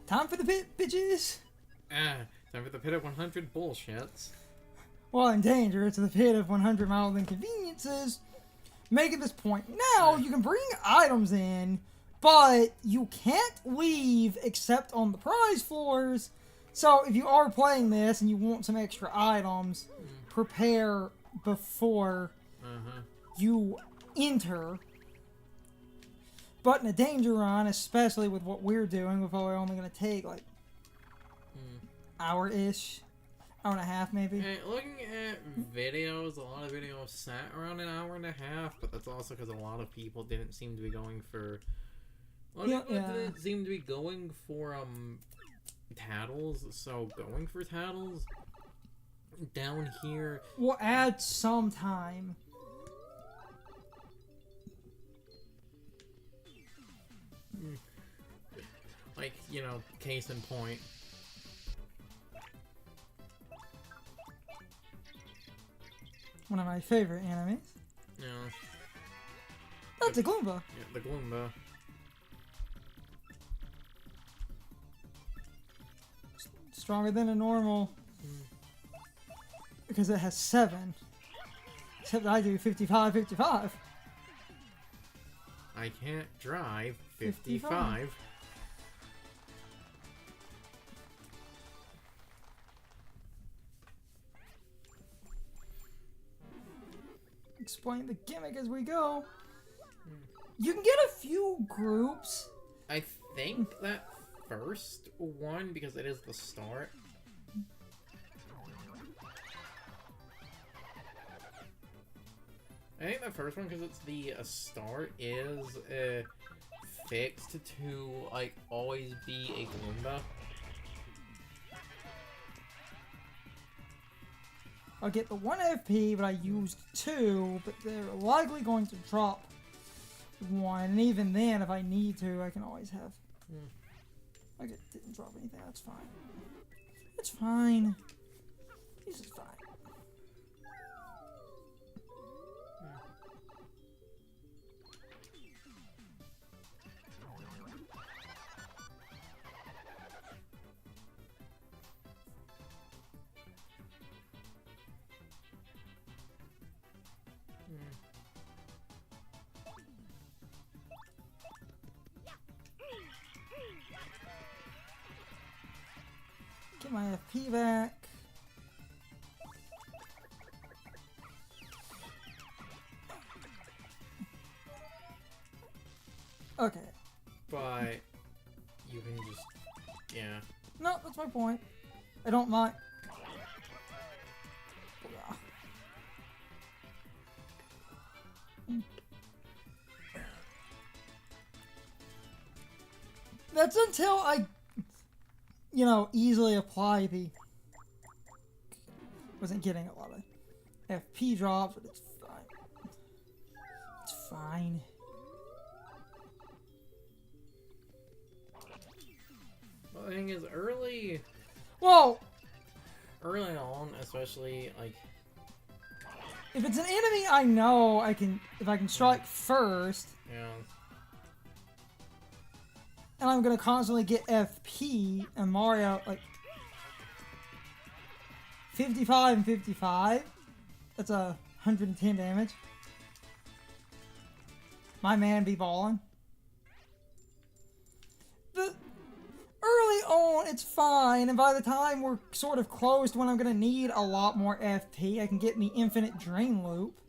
Time for the pit, bitches! Time for the pit of 100 bullshits. Well, in danger, it's the pit of 100 mild inconveniences. Making this point. Now, you can bring items in, but you can't leave except on the prize floors. So, if you are playing this and you want some extra items, prepare before you enter. But in a danger run, especially with what we're doing, we're probably only going to take like hour-ish, hour and a half maybe. Hey, looking at videos, a lot of videos sat around an hour and a half, but that's also because a lot of people didn't seem to be going for. Didn't seem to be going for tattles. So going for tattles down here. We'll add some time. Like, you know, case in point. One of my favorite enemies. Yeah. That's a Gloomba. Yeah, the Gloomba. Stronger than a normal. Because it has 7. Except I do 55. I can't drive 55. Explain the gimmick as we go. You can get a few groups. I think that first one, because it is the start. I think the first one, because it's the start, is fixed to, like, always be a Gloomba. I'll get the 1 FP, but I used 2, but they're likely going to drop 1, and even then, if I need to, I can always have... Like, it didn't drop anything, that's fine. It's fine. This is fine. Get my FP back. Okay. But you can just, yeah. No, that's my point. I don't mind. That's until I, easily apply the... Wasn't getting a lot of FP drops, but it's fine. It's fine. Well, the thing is, early on, especially, like... If it's an enemy I know, if I can strike first... Yeah. And I'm gonna constantly get FP and Mario, like, 55 and 55. That's 110 damage. My man be ballin'. Early on, it's fine, and by the time we're sort of close to when I'm gonna need a lot more FP, I can get me infinite drain loop.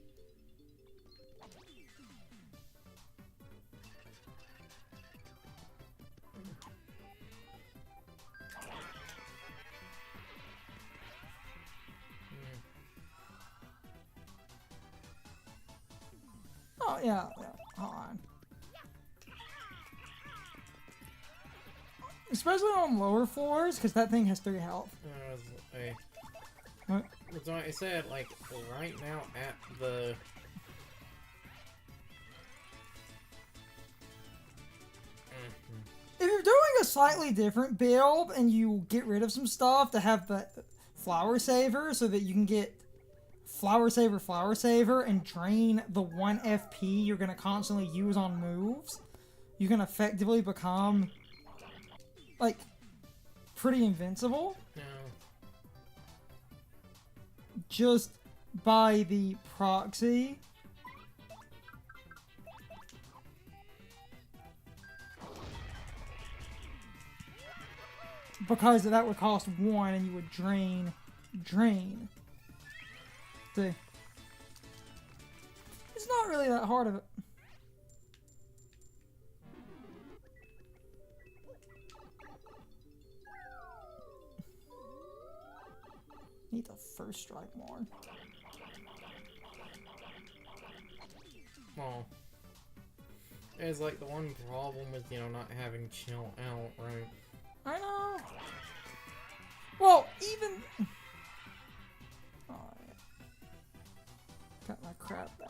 Oh, yeah, hold on. Especially on lower floors, because that thing has 3 health. What? That's why I said, like, right now at the... If you're doing a slightly different build, and you get rid of some stuff to have the Flower Saver, so that you can get Flower Saver, and drain the 1 FP you're going to constantly use on moves, you can effectively become, like, pretty invincible. No. Just by the proxy. Because that would cost 1 and you would drain. See? It's not really that hard of it. Need the first strike more. Well, it's like the one problem with, you know, not having chill out, right? I know. Well, even... Oh, yeah. Got my crap bag.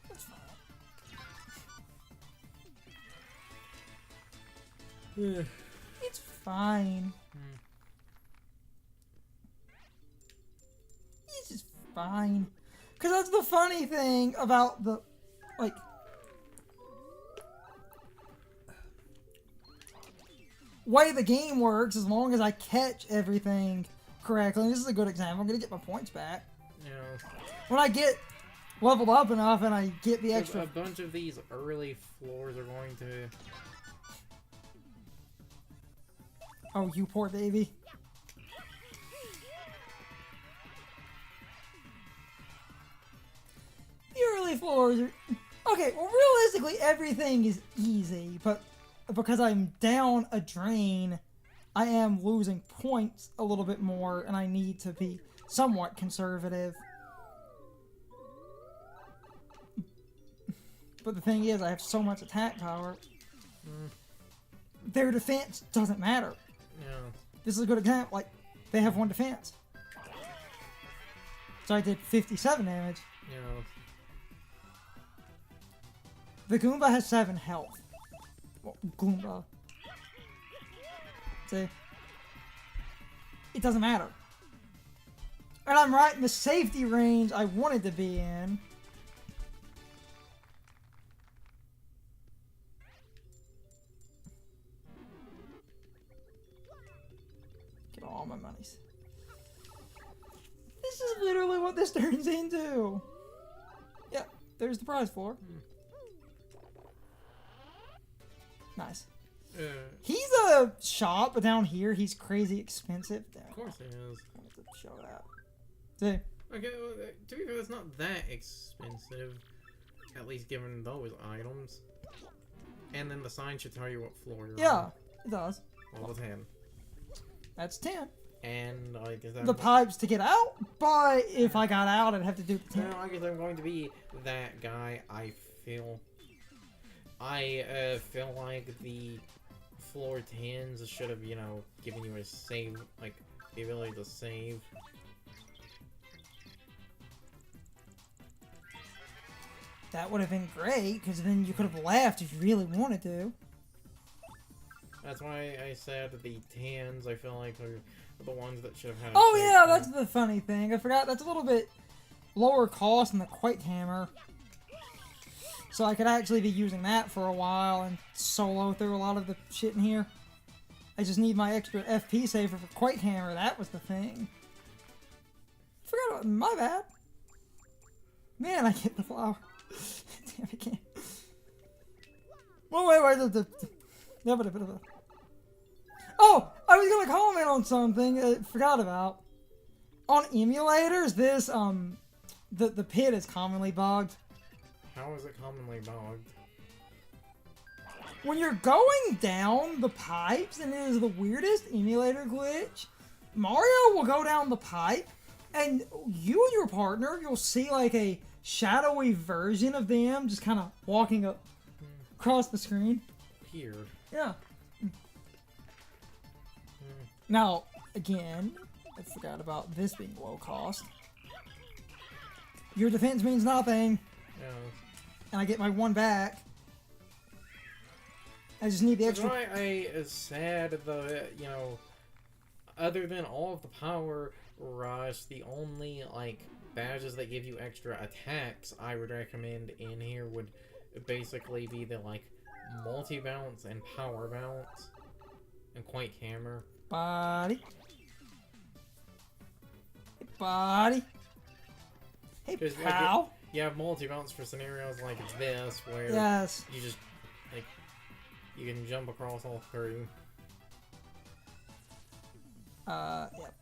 That's fine. It's fine. It's just fine. Because that's the funny thing about the, like, way the game works, as long as I catch everything correctly. And this is a good example. I'm going to get my points back. Yeah. When I get leveled up enough and I get the extra... A bunch of these early floors are going to... Oh, you poor baby. The early floors are... Okay, well, realistically, everything is easy, but because I'm down a drain, I am losing points a little bit more, and I need to be somewhat conservative. But the thing is, I have so much attack power. Their defense doesn't matter. Yeah. This is a good example. Like, they have 1 defense. So I did 57 damage. Yeah. The Goomba has 7 health. Well, Goomba. See? It doesn't matter. And I'm right in the safety range I wanted to be in. Get all my monies. This is literally what this turns into. Yeah, there's the prize floor. Nice. He's a shop, but down here he's crazy expensive. Damn. Of course he is. I want to show that. See? Okay, well, to be fair, it's not that expensive. At least given those items. And then the sign should tell you what floor you're on. It does. Well, 10. That's 10. And I guess The pipes to get out, but if I got out, I'd have to do the 10. No, I guess I'm going to be that guy. I feel like the floor 10s should have, you know, given you a save, like, the ability to save. That would have been great, because then you could have left if you really wanted to. That's why I said the 10s, I feel like, are the ones that should have had a Oh save yeah, point. that's the funny thing. I forgot that's a little bit lower cost than the Quake Hammer. So I could actually be using that for a while and solo through a lot of the shit in here. I just need my extra FP saver for Quake Hammer. That was the thing. Forgot about my bad. Man, I get the flower. Damn, I can't. Well, wait. Oh, I was gonna comment on something I forgot about. On emulators, this the pit is commonly bugged. How is it commonly bugged? When you're going down the pipes, and it is the weirdest emulator glitch, Mario will go down the pipe, and you and your partner, you'll see like a shadowy version of them just kind of walking up across the screen. Weird. Yeah. Now, again, I forgot about this being low cost. Your defense means nothing. Yeah. And I get my 1 back. I just need the extra... That's why I said, you know, other than all of the power rush. The only like badges that give you extra attacks I would recommend in here would basically be the like multi-bounce and power bounce and quake hammer. Body. Hey, body. Hey, pal. You have multi-bounce for scenarios like this, where yes. you just, like, you can jump across all three. Yep.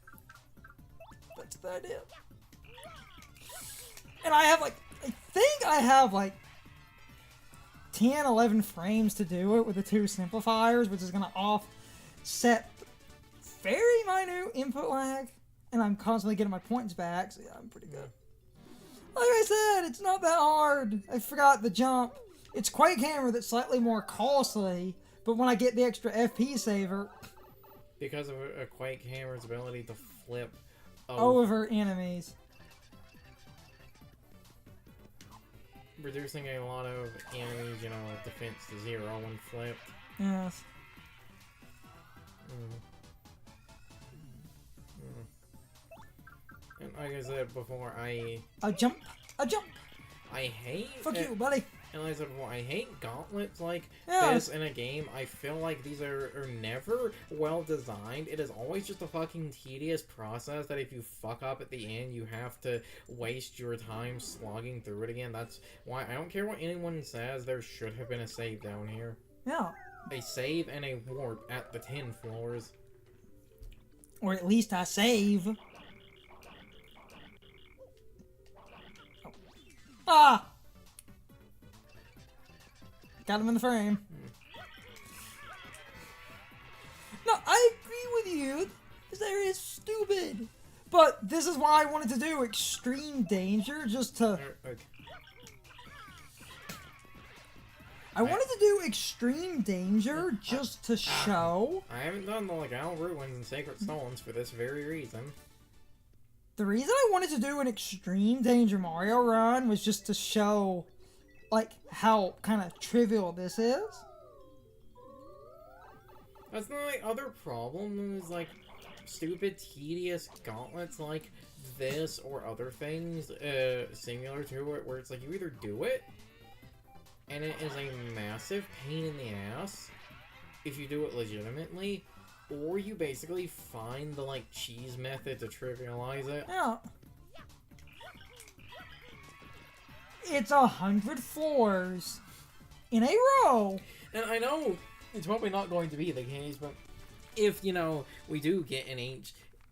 That's the idea. And I have, like, I think I have, like, 10, 11 frames to do it with the 2 simplifiers, which is going to offset very minute input lag. And I'm constantly getting my points back, so yeah, I'm pretty good. Like I said, it's not that hard. I forgot the jump. It's Quake Hammer that's slightly more costly, but when I get the extra FP saver... Because of a Quake Hammer's ability to flip over enemies. Reducing a lot of enemies, you know, defense to 0 when flipped. Yes. And like I said before, A jump! I hate... Fuck you, buddy! And like I said before, I hate gauntlets like yes. this in a game. I feel like these are never well designed. It is always just a fucking tedious process that if you fuck up at the end, you have to waste your time slogging through it again. That's why I don't care what anyone says, there should have been a save down here. Yeah. A save and a warp at the 10 floors. Or at least a save. Ah! Got him in the frame. No, I agree with you. This area is stupid. But this is why I wanted to do extreme danger, just to... Okay. I wanted to do extreme danger just to show... I haven't done the Legal Ruins and Sacred Stones for this very reason. The reason I wanted to do an extreme danger Mario run was just to show, like, how kind of trivial this is. That's the only other problem is, like, stupid, tedious gauntlets like this or other things similar to it, where it's like you either do it, and it is a massive pain in the ass if you do it legitimately, or you basically find the, like, cheese method to trivialize it. Yeah. It's 100 floors in a row. And I know it's probably not going to be the case, but if, you know, we do get an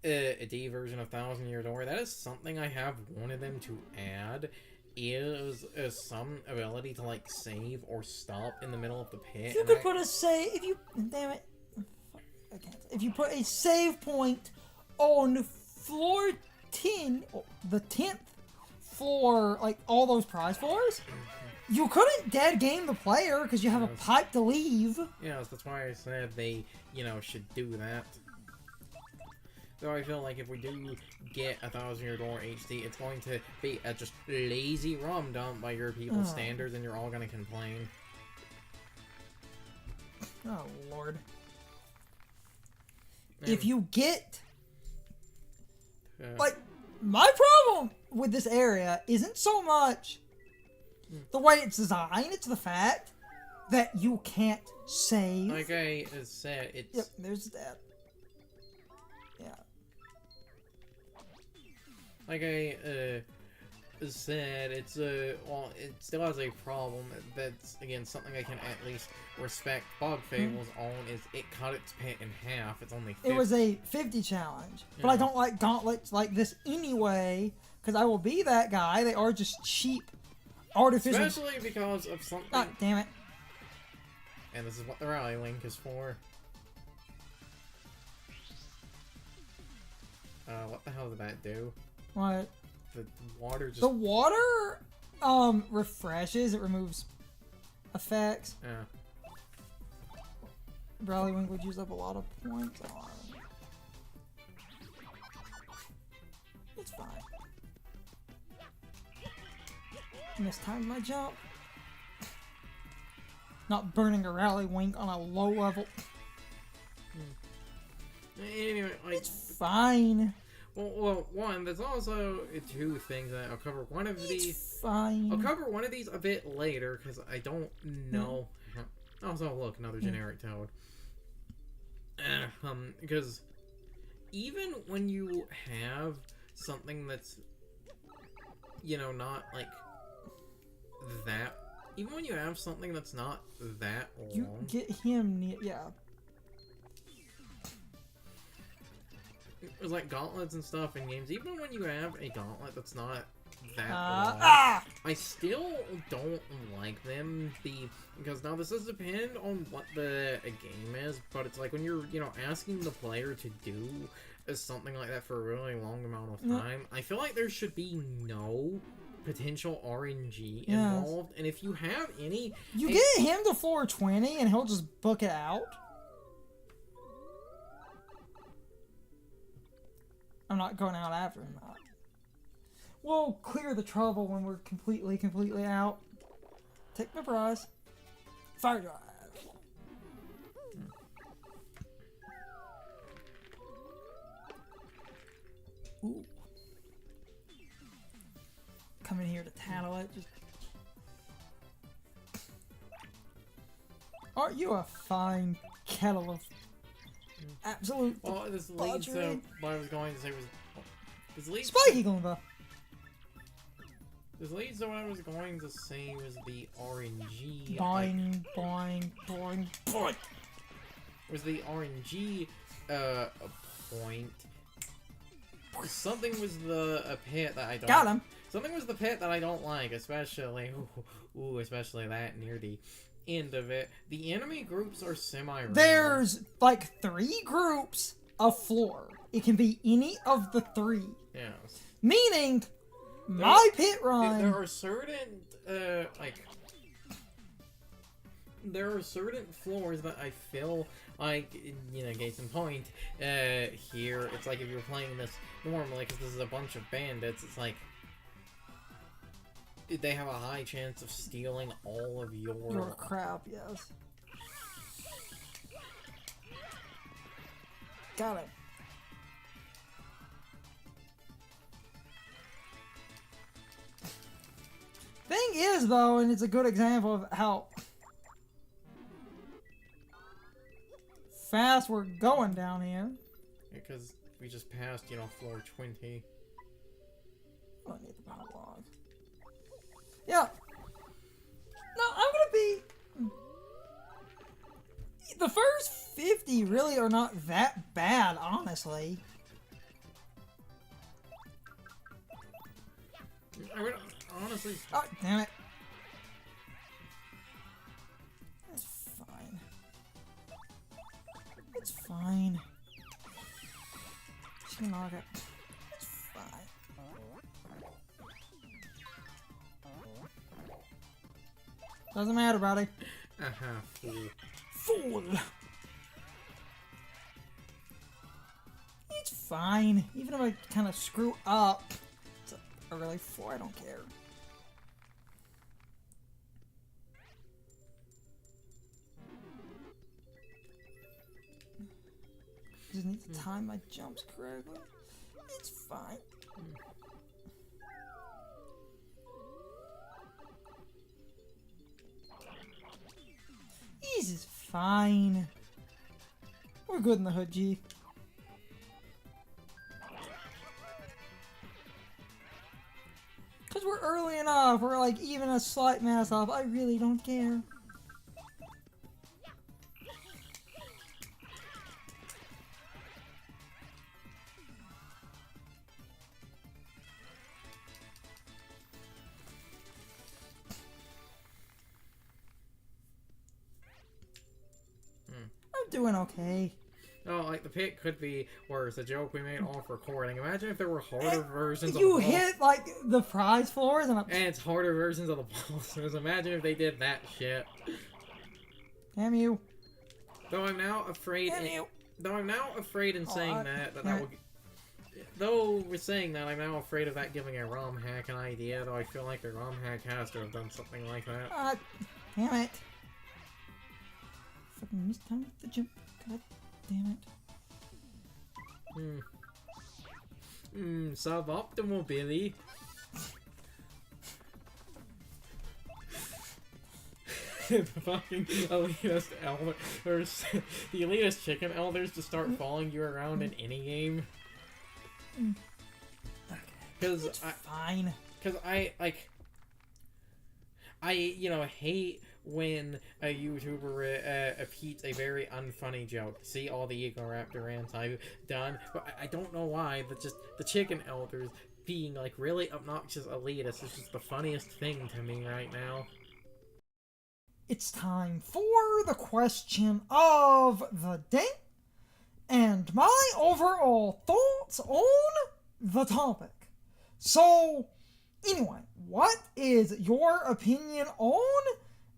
HD version of Thousand Year Door, that is something I have wanted them to add, is some ability to, like, save or stop in the middle of the pit. You could put a save, if you, damn it, I can't. If you put a save point on floor 10, the 10th floor, like all those prize floors, you couldn't dead game the player because you have a pipe to leave. Yes, that's why I said they, you know, should do that. So I feel like if we do get a 1000 Year Door HD, it's going to be a just lazy ROM dump by your people's standards, and you're all going to complain. Oh, Lord. If you get... like, my problem with this area isn't so much the way it's designed, it's the fact that you can't save. Like I said, it's... Yep, there's that. Yeah. Like I said, it's well, it still has a problem. That's again something I can at least respect Bog Fables on, is it cut its pit in half. It's only 50. It was a 50 challenge, but I don't like gauntlets like this anyway, because I will be that guy. They are just cheap, artificial. Especially because of something. God damn it! And this is what the rally link is for. What the hell did that do? What? The water just... The water, refreshes. It removes effects. Yeah. Rally Wing would use up a lot of points on. It's fine. Mistimed my jump. Not burning a Rally Wing on a low level. Anyway, like... It's fine. Well, one, there's also two things that I'll cover. One of these. Fine. I'll cover one of these a bit later because I don't know. Also, look, another generic toad. Because even when you have something that's, you know, not like that. Even when you have something that's not that long. You get him near. Yeah. There's like gauntlets and stuff in games. Even when you have a gauntlet that's not that long, I still don't like them. Because now this does depend on what the game is, but it's like when you're, you know, asking the player to do something like that for a really long amount of time, I feel like there should be no potential RNG involved. And if you have any, you get him to floor 20 and he'll just book it out. I'm not going out after him. We'll clear the trouble when we're completely out. Take my prize. Fire drive. Ooh. Come in here to tattle it. Just... Aren't you a fine kettle of absolute this leads to what I was going to say was... This leads Spiky Goomba! This leads to what I was going to say was the RNG... Boing, boing, boing, boing! Was the RNG, point... Something was the pit that I don't... Got him! Something was the pit that I don't like, especially... especially that near the end of it. The enemy groups are semi-random. There's like 3 groups of floor. It can be any of the 3. Yes. Meaning, my pit run... There are certain, there are certain floors that I feel like, you know, case in point, here, it's like if you're playing this normally, because this is a bunch of bandits, it's like, they have a high chance of stealing all of your crap, yes. Got it. Thing is, though, and it's a good example of how fast we're going down here. Because we just passed, you know, floor 20. I don't need the power log. Yeah. No, I'm gonna be... The first 50 really are not that bad, honestly. I mean, honestly... Oh, damn it. It's fine. It's fine. Just gonna knock it. It's fine. Doesn't matter, buddy. Fool. Fool! It's fine. Even if I kind of screw up, it's a really 4, I don't care. Just need to time my jumps correctly. It's fine. This is fine. We're good in the hood, G. Because we're early enough. We're like even a slight mess up. I really don't care. Doing okay. Oh, like the pit could be worse. A joke we made off recording. Imagine if there were harder versions of the You boss. hit like the prize floors and it's harder versions of the bosses. Imagine if they did that shit. Damn you. Though I'm now afraid. Though I'm now afraid in saying that will. Though we're saying that, I'm now afraid of that giving a ROM hack an idea. Though I feel like a ROM hack has to have done something like that. Damn it. Fucking mistimed the jump. God damn it. Suboptimal, Billy. The fucking elitist elders, the elitist chicken elders just start following you around in any game. Because fine. Because I hate when a YouTuber repeats a very unfunny joke. See all the Ego-Raptor rants I've done, but I don't know why, but just the chicken elders being, like, really obnoxious elitists is just the funniest thing to me right now. It's time for the question of the day, and my overall thoughts on the topic. So, anyway, what is your opinion on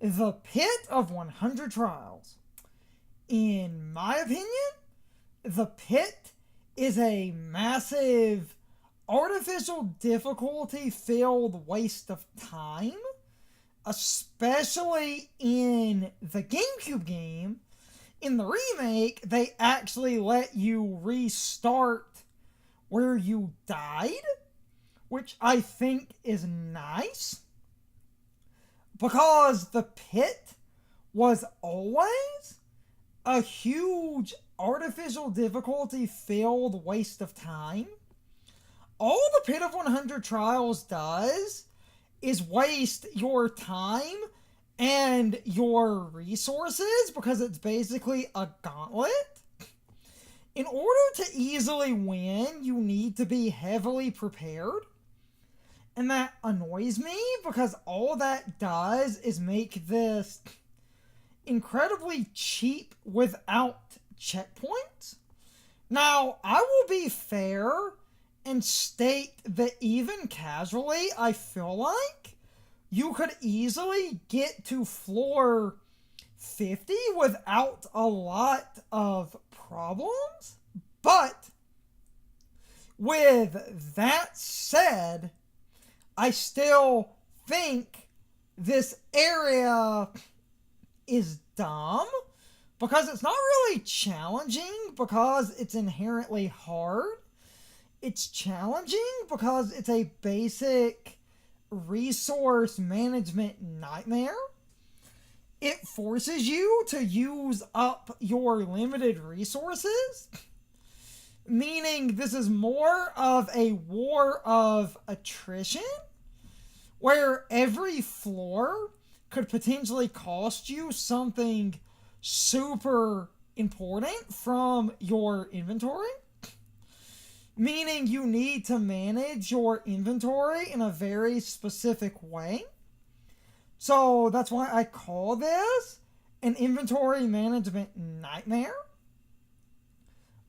the Pit of 100 Trials? In my opinion, the Pit is a massive, artificial difficulty-filled waste of time, especially in the GameCube game. In the remake, they actually let you restart where you died, which I think is nice, because the Pit was always a huge artificial difficulty filled waste of time. All the Pit of 100 Trials does is waste your time and your resources, because it's basically a gauntlet. In order to easily win, you need to be heavily prepared. And that annoys me, because all that does is make this incredibly cheap without checkpoints. Now, I will be fair and state that even casually, I feel like you could easily get to floor 50 without a lot of problems. But with that said, I still think this area is dumb, because it's not really challenging because it's inherently hard. It's challenging because it's a basic resource management nightmare. It forces you to use up your limited resources, meaning this is more of a war of attrition, where every floor could potentially cost you something super important from your inventory. Meaning you need to manage your inventory in a very specific way. So that's why I call this an inventory management nightmare.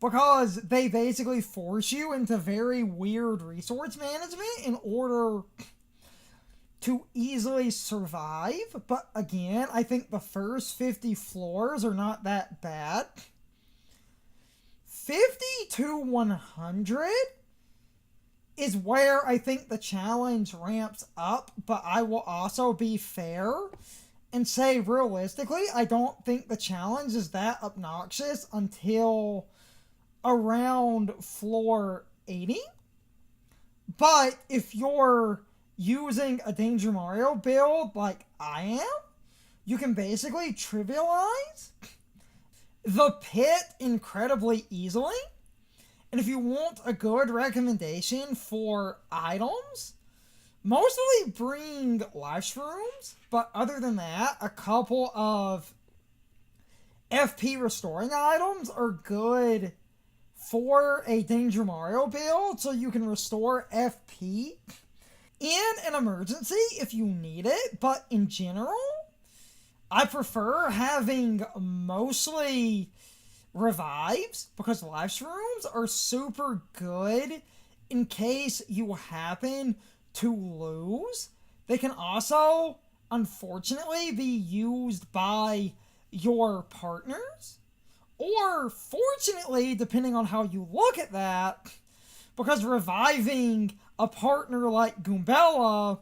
Because they basically force you into very weird resource management in order to easily survive. But again, I think the first 50 floors are not that bad. 50 to 100 is where I think the challenge ramps up, but I will also be fair and say realistically, I don't think the challenge is that obnoxious until around floor 80. But if you're using a Danger Mario build like I am, you can basically trivialize the Pit incredibly easily. And if you want a good recommendation for items, mostly bring life shrooms, but other than that, a couple of FP restoring items are good for a Danger Mario build, so you can restore FP in an emergency if you need it. But in general, I prefer having mostly revives, because life shrooms are super good in case you happen to lose. They can also, unfortunately, be used by your partners, or fortunately, depending on how you look at that, because reviving a partner like Goombella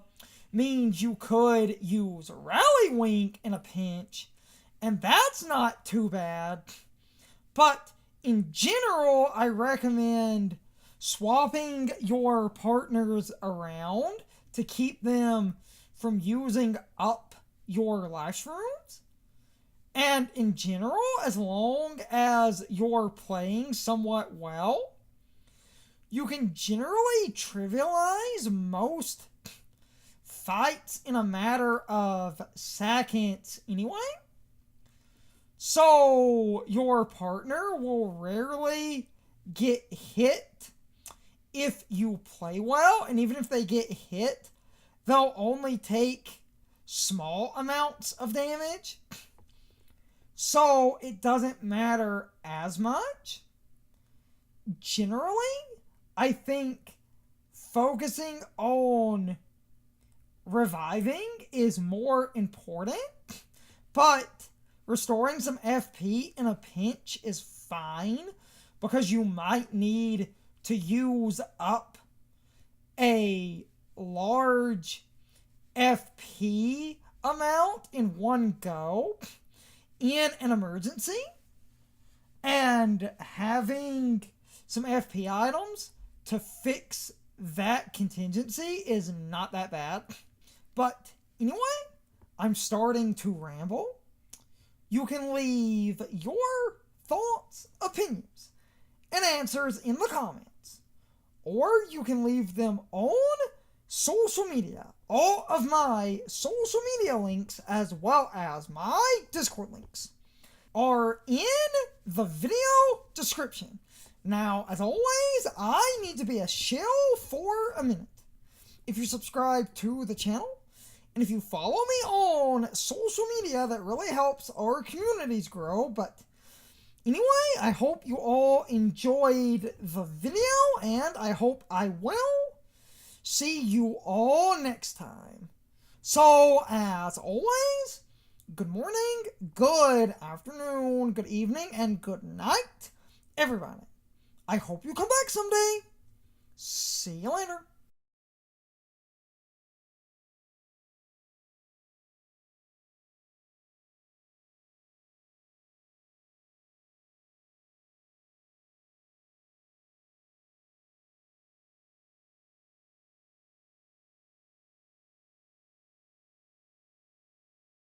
means you could use Rally Wink in a pinch, and that's not too bad. But in general, I recommend swapping your partners around to keep them from using up your life runes. And in general, as long as you're playing somewhat well, you can generally trivialize most fights in a matter of seconds anyway. So your partner will rarely get hit if you play well, and even if they get hit, they'll only take small amounts of damage. So it doesn't matter as much. Generally, I think focusing on reviving is more important, but restoring some FP in a pinch is fine because you might need to use up a large FP amount in one go in an emergency, and having some FP items to fix that contingency is not that bad. But anyway, I'm starting to ramble. You can leave your thoughts, opinions, and answers in the comments, or you can leave them on social media. All of my social media links, as well as my Discord links, are in the video description. Now, as always, I need to be a shill for a minute. If you subscribe to the channel, and if you follow me on social media, that really helps our communities grow. But anyway, I hope you all enjoyed the video, and I hope I will see you all next time. So, as always, good morning, good afternoon, good evening, and good night, everybody. I hope you come back someday. See you later.